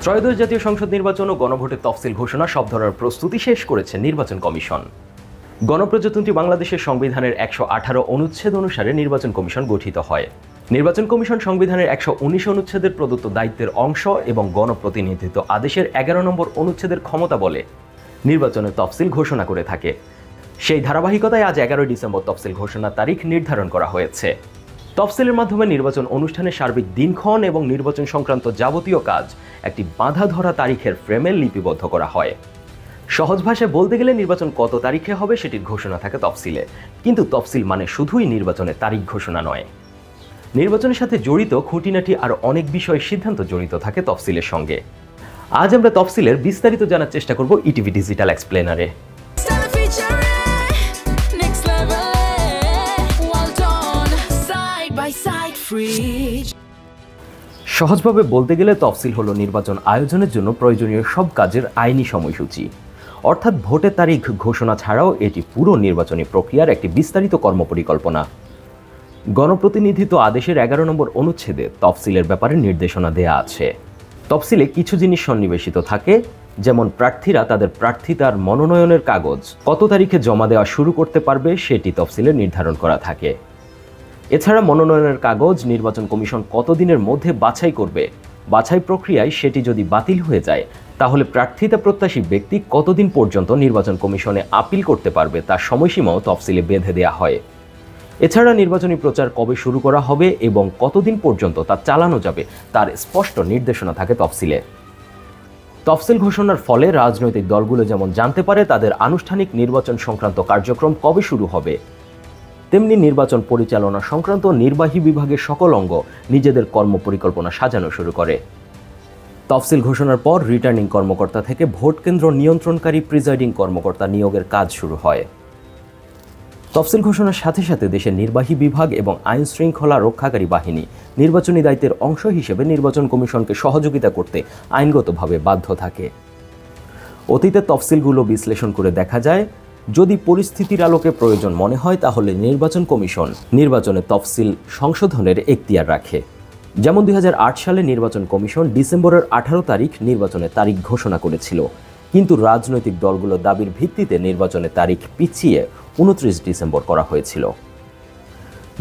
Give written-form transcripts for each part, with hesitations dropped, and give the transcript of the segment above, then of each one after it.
ত্রয়োদশ জাতীয় সংসদ নির্বাচন ও গণভোটের তফসিল ঘোষণা সব ধরনের প্রস্তুতি শেষ করেছে নির্বাচন কমিশন। গণপ্রজাতন্ত্রী বাংলাদেশের সংবিধানের ১১৮ অনুচ্ছেদ অনুসারে নির্বাচন কমিশন গঠিত হয়। নির্বাচন কমিশন সংবিধানের ১১৯ অনুচ্ছেদের প্রদত্ত দায়িত্বের অংশ এবং গণপ্রতিনিধিত্ব আদেশের ১১ নম্বর অনুচ্ছেদের ক্ষমতা বলে নির্বাচনের তফসিল ঘোষণা করে থাকে। সেই ধারাবাহিকতায় আজ ১১ ডিসেম্বর তফসিল ঘোষণার তারিখ নির্ধারণ করা হয়েছে। তফসিলের মাধ্যমে নির্বাচন অনুষ্ঠানের সার্বিক দিনক্ষণ এবং নির্বাচন সংক্রান্ত যাবতীয় কাজ একটি বাঁধা ধরা তারিখের ফ্রেমে লিপিবদ্ধ করা হয়। সহজ ভাষায় বলতে গেলে নির্বাচন কত তারিখে হবে সেটির ঘোষণা থাকে তফসিলে, কিন্তু তফসিল মানে শুধুই নির্বাচনের তারিখ ঘোষণা নয়। নির্বাচনের সাথে জড়িত খুঁটিনাটি আর অনেক বিষয়ের সিদ্ধান্ত জড়িত থাকে তফসিলের সঙ্গে। আজ আমরা তফসিলের বিস্তারিত জানার চেষ্টা করব ইটিভি ডিজিটাল এক্সপ্লেনারে। সহজভাবে বলতে গেলে তফসিল হলো নির্বাচন আয়োজনের জন্য প্রয়োজনীয় সব কাজের আইনি সময়সূচি, অর্থাৎ ভোটের তারিখ ঘোষণা ছাড়াও এটি পুরো নির্বাচনী প্রক্রিয়ার একটি বিস্তারিত কর্মপরিকল্পনা। গণপ্রতিনিধিত্ব আদেশের ১১ নম্বর অনুচ্ছেদে তফসিলের ব্যাপারে নির্দেশনা দেয়া আছে। তফসিলে কিছু জিনিস সন্নিবেশিত থাকে, যেমন প্রার্থীরা তাদের প্রার্থিতার মনোনয়নের কাগজ কত তারিখে জমা দেওয়া শুরু করতে পারবে সেটি তফসিলে নির্ধারণ করা থাকে। এছাড়া মনোনয়নের কাগজ নির্বাচন কমিশন কতদিনের মধ্যে বাছাই করবে, বাছাই প্রক্রিয়ায় সেটি যদি বাতিল হয়ে যায় তাহলে প্রার্থিতা প্রত্যাশী ব্যক্তি কতদিন পর্যন্ত নির্বাচন কমিশনে আপিল করতে পারবে তার সময়সীমাও তফসিলে বেঁধে দেওয়া হয়। এছাড়া নির্বাচনী প্রচার কবে শুরু করা হবে এবং কতদিন পর্যন্ত তা চালানো যাবে তার স্পষ্ট নির্দেশনা থাকে তফসিলে। তফসিল ঘোষণার ফলে রাজনৈতিক দলগুলো যেমন জানতে পারে তাদের আনুষ্ঠানিক নির্বাচন সংক্রান্ত কার্যক্রম কবে শুরু হবে, তেমনি নির্বাচন পরিচালনা সংক্রান্ত নির্বাহী বিভাগের সকল অঙ্গ নিজেদের কর্মপরিকল্পনা সাজানো শুরু করে। তফসিল ঘোষণার পর রিটার্নিং কর্মকর্তা থেকে ভোট কেন্দ্র নিয়ন্ত্রণকারী প্রিজাইডিং কর্মকর্তা নিয়োগের কাজ শুরু হয়। তফসিল ঘোষণার সাথে সাথে দেশের নির্বাহী বিভাগ এবং আইন শৃঙ্খলা রক্ষাকারী বাহিনী নির্বাচনী দায়িত্বের অংশ হিসেবে নির্বাচন কমিশনকে সহযোগিতা করতে আইনগতভাবে বাধ্য থাকে। অতীতে তফসিলগুলো বিশ্লেষণ করে দেখা যায়, যদি পরিস্থিতির আলোকে প্রয়োজন মনে হয় তাহলে নির্বাচন কমিশন নির্বাচনের তফসিল সংশোধনের এখতিয়ার রাখে। যেমন ২০০৮ সালে নির্বাচন কমিশন ডিসেম্বরের ১৮ তারিখ নির্বাচনের তারিখ ঘোষণা করেছিল, কিন্তু রাজনৈতিক দলগুলোর দাবির ভিত্তিতে নির্বাচনের তারিখ পিছিয়ে ২৯ ডিসেম্বর করা হয়েছিল।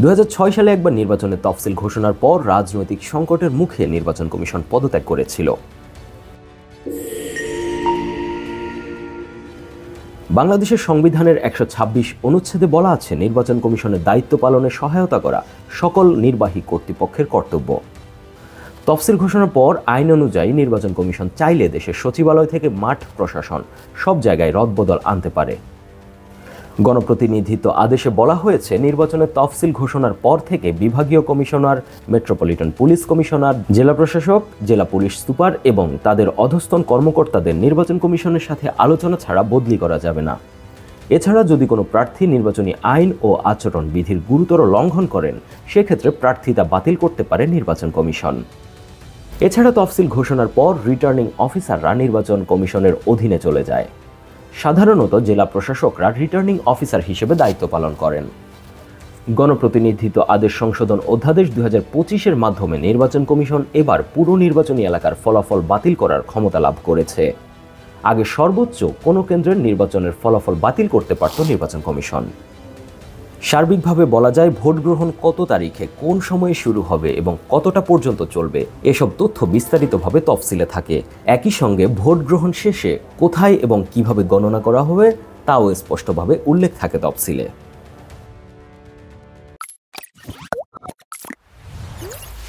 ২০০৬ সালে একবার নির্বাচনের তফসিল ঘোষণার পর রাজনৈতিক সংকটের মুখে নির্বাচন কমিশন পদত্যাগ করেছিল। বাংলাদেশের সংবিধানের ১২৬ অনুচ্ছেদে বলা আছে নির্বাচন কমিশনের দায়িত্ব পালনে সহায়তা করা সকল নির্বাহী কর্তৃপক্ষের কর্তব্য। তফসিল ঘোষণার পর আইন অনুযায়ী নির্বাচন কমিশন চাইলে দেশের সচিবালয় থেকে মাঠ প্রশাসন সব জায়গায় রদবদল আনতে পারে। গণপ্রতিনিধিত্ব আদেশে বলা হয়েছে নির্বাচনের তফসিল ঘোষণার পর থেকে বিভাগীয় কমিশনার, মেট্রোপলিটন পুলিশ কমিশনার, জেলা প্রশাসক, জেলা পুলিশ সুপার এবং তাদের অধস্তন কর্মকর্তাদের নির্বাচন কমিশনের সাথে আলোচনা ছাড়া বদলি করা যাবে না। এছাড়া যদি কোনো প্রার্থী নির্বাচনী আইন ও আচরণ বিধির গুরুতর লঙ্ঘন করেন সেক্ষেত্রে প্রার্থিতা বাতিল করতে পারে নির্বাচন কমিশন। এছাড়া তফসিল ঘোষণার পর রিটার্নিং অফিসাররা নির্বাচন কমিশনের অধীনে চলে যায়। সাধারণত জেলা প্রশাসকরা রিটার্নিং অফিসার হিসেবে দায়িত্ব পালন করেন। গণপ্রতিনিধিত্ব আদেশ সংশোধন অধ্যাদেশ ২০২৫-এর মাধ্যমে নির্বাচন কমিশন এবার পুরো নির্বাচনী এলাকার ফলাফল বাতিল করার ক্ষমতা লাভ করেছে। আগে সর্বোচ্চ কোনো কেন্দ্রের নির্বাচনের ফলাফল বাতিল করতে পারত নির্বাচন কমিশন। সার্বিকভাবে বলা যায় ভোট গ্রহণ কত তারিখে কোন সময়ে শুরু হবে এবং কতটা পর্যন্ত চলবে এসব তথ্য বিস্তারিতভাবে তফসিলে থাকে। একই সঙ্গে ভোট গ্রহণ শেষে কোথায় এবং কিভাবে গণনা করা হবে তাও স্পষ্টভাবে উল্লেখ থাকে তফসিলে।